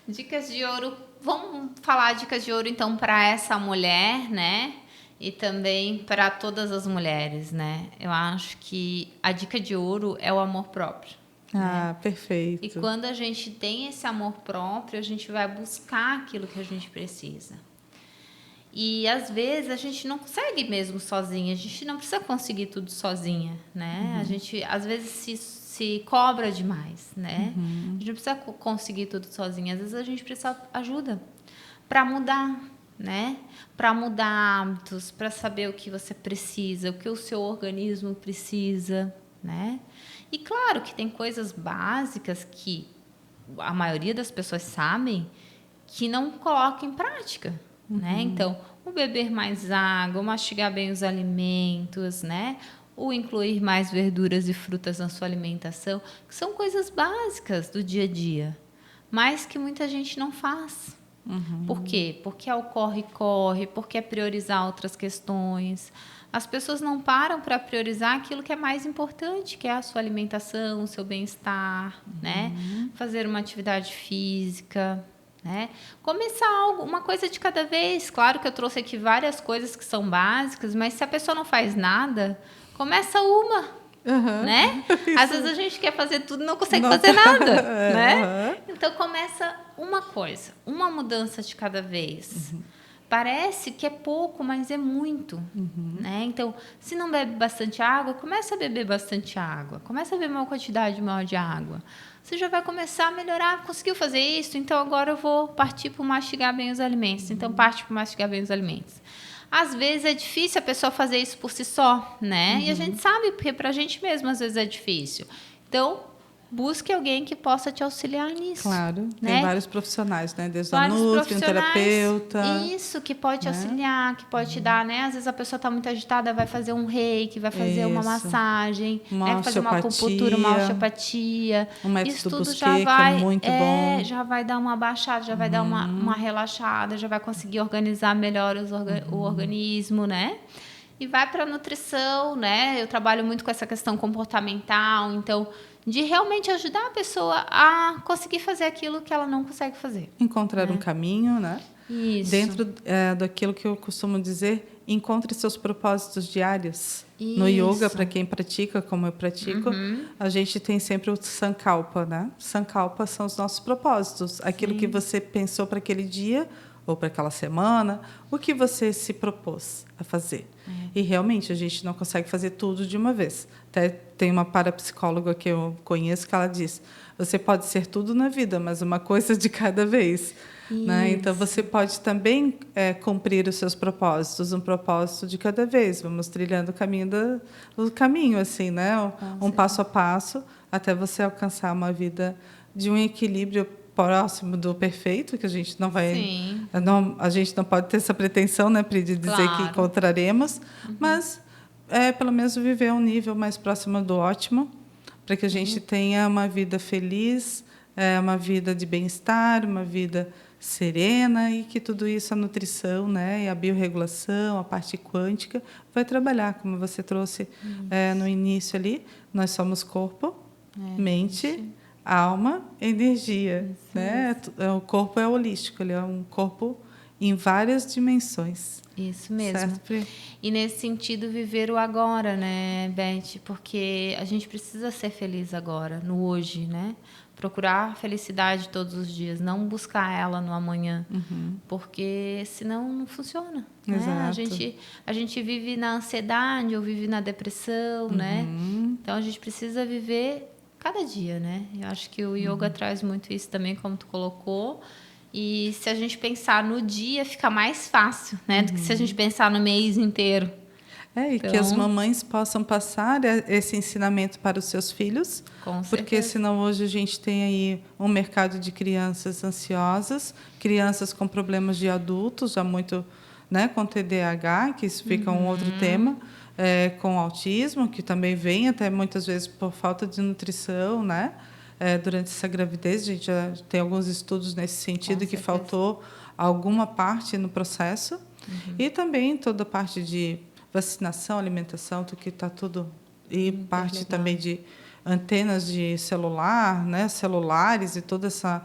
Dicas de ouro. Vamos falar dicas de ouro, então, para essa mulher, né? E também para todas as mulheres, né? Eu acho que a dica de ouro é o amor próprio. Ah, perfeito. E quando a gente tem esse amor próprio, a gente vai buscar aquilo que a gente precisa. E às vezes a gente não consegue mesmo sozinha, a gente não precisa conseguir tudo sozinha, né? A gente às vezes se cobra demais, né? A gente não precisa conseguir tudo sozinha, às vezes a gente precisa ajuda para mudar, né? Para mudar hábitos, para saber o que você precisa, o que o seu organismo precisa, né? E claro que tem coisas básicas que a maioria das pessoas sabem que não colocam em prática, né? Então, o beber mais água, o mastigar bem os alimentos, né? O incluir mais verduras e frutas na sua alimentação, que são coisas básicas do dia a dia, mas que muita gente não faz. Por quê? Porque é o corre-corre, porque é priorizar outras questões. As pessoas não param para priorizar aquilo que é mais importante, que é a sua alimentação, o seu bem-estar, né? Fazer uma atividade física, né? Começar uma coisa de cada vez. Claro que eu trouxe aqui várias coisas que são básicas, mas se a pessoa não faz nada, começa uma. Né? Às vezes a gente quer fazer tudo e não consegue fazer nada, né? Então começa uma coisa, uma mudança de cada vez. Parece que é pouco, mas é muito, né? Então, se não bebe bastante água, começa a beber bastante água. Começa a beber uma quantidade maior de água. Você já vai começar a melhorar. Conseguiu fazer isso? Então, agora eu vou partir para mastigar bem os alimentos. Então, parte para mastigar bem os alimentos. Às vezes é difícil a pessoa fazer isso por si só, né? E a gente sabe, porque para a gente mesmo às vezes é difícil. Então, busque alguém que possa te auxiliar nisso. Claro, né? tem vários profissionais, né? Desde Vários a nutri, um profissionais, terapeuta. isso, que pode te auxiliar, que pode te dar, né? Às vezes a pessoa está muito agitada, vai fazer um reiki, vai fazer uma massagem, Uma vai fazer uma acupuntura, uma osteopatia. Um método Isso tudo Busquet, já vai, que é muito bom. já vai dar uma baixada, já vai dar uma relaxada, já vai conseguir organizar melhor o organismo, né? e vai para a nutrição, né? Eu trabalho muito com essa questão comportamental, então, de realmente ajudar a pessoa a conseguir fazer aquilo que ela não consegue fazer. Encontrar um caminho, né? Isso. Dentro daquilo que eu costumo dizer, encontre seus propósitos diários. Isso. No yoga, para quem pratica, como eu pratico, a gente tem sempre o Sankalpa, né? Sankalpa são os nossos propósitos. Aquilo que você pensou para aquele dia ou para aquela semana, o que você se propôs a fazer. E realmente a gente não consegue fazer tudo de uma vez. Até tem uma parapsicóloga que eu conheço que ela diz: você pode ser tudo na vida, mas uma coisa de cada vez. Né? Então você pode também cumprir os seus propósitos, um propósito de cada vez. Vamos trilhando o caminho assim, né? Um passo a passo, até você alcançar uma vida de um equilíbrio próximo do perfeito, que a gente não vai, a gente não pode ter essa pretensão, né, Pri, de dizer que encontraremos, mas pelo menos viver a um nível mais próximo do ótimo, para que a gente tenha uma vida feliz, uma vida de bem-estar, uma vida serena, e que tudo isso, a nutrição, né, e a biorregulação, a parte quântica, vai trabalhar, como você trouxe no início ali. Nós somos corpo, mente, alma, energia, né? O corpo é holístico, ele é um corpo em várias dimensões. Isso mesmo. Certo, Pri? E nesse sentido, viver o agora, né, Beth? Porque a gente precisa ser feliz agora, no hoje, né? Procurar a felicidade todos os dias, não buscar ela no amanhã, porque senão não funciona. Exato. Né? A gente vive na ansiedade ou vive na depressão, né? Então a gente precisa viver cada dia, né? Eu acho que o yoga traz muito isso também, como tu colocou. E se a gente pensar no dia, fica mais fácil, né? Do que se a gente pensar no mês inteiro. E que as mamães possam passar esse ensinamento para os seus filhos, porque senão hoje a gente tem aí um mercado de crianças ansiosas, crianças com problemas de adultos, já muito, né, com TDAH, que isso fica um outro tema, com autismo, que também vem até muitas vezes por falta de nutrição, né? Durante essa gravidez, a gente já tem alguns estudos nesse sentido, que faltou alguma parte no processo, e também toda a parte de vacinação, alimentação, que está tudo, e parte também de antenas de celular, né, celulares, e toda essa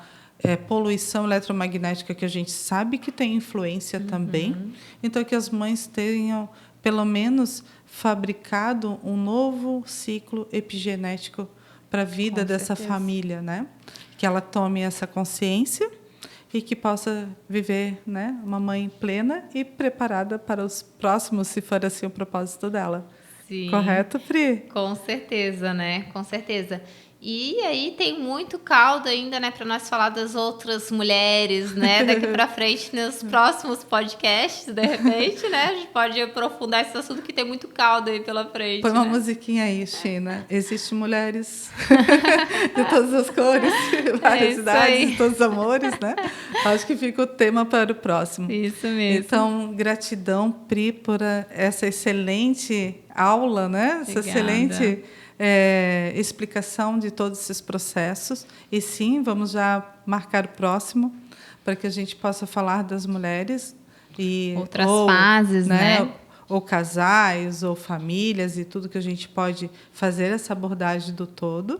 poluição eletromagnética que a gente sabe que tem influência também. Então, que as mães tenham, pelo menos, fabricado um novo ciclo epigenético para a vida dessa família, né? Que ela tome essa consciência e que possa viver, né, uma mãe plena e preparada para os próximos, se for assim o propósito dela. Sim. Correto, Pri? Com certeza, né? Com certeza. E aí tem muito caldo ainda, né, para nós falar das outras mulheres, né, daqui para frente nos próximos podcasts, de repente, né, a gente pode aprofundar esse assunto que tem muito caldo aí pela frente. Põe uma musiquinha aí, China. Existem mulheres de todas as cores, várias idades, de todos os amores, né? Acho que fica o tema para o próximo. Isso mesmo. Então, gratidão, Pri, por essa excelente aula, né? Essa excelente explicação de todos esses processos. E sim, vamos já marcar o próximo para que a gente possa falar das mulheres e outras fases, né? Ou casais, ou famílias, e tudo que a gente pode fazer essa abordagem do todo.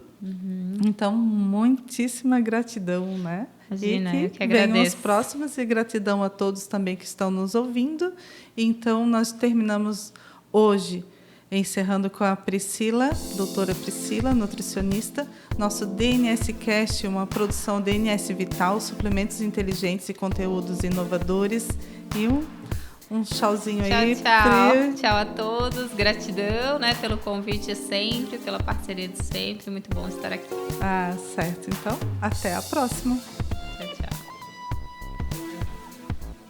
Então, muitíssima gratidão, né? Imagina, e eu que agradeço. Venham os próximos, e gratidão a todos também que estão nos ouvindo. Então, nós terminamos hoje encerrando com a Priscila, doutora Priscila, nutricionista, nosso DNS Cast, uma produção DNS Vital, suplementos inteligentes e conteúdos inovadores. E um tchauzinho aí. Tchau. Tchau a todos. Gratidão, né, pelo convite sempre, pela parceria de sempre. Muito bom estar aqui. Certo. Então, até a próxima.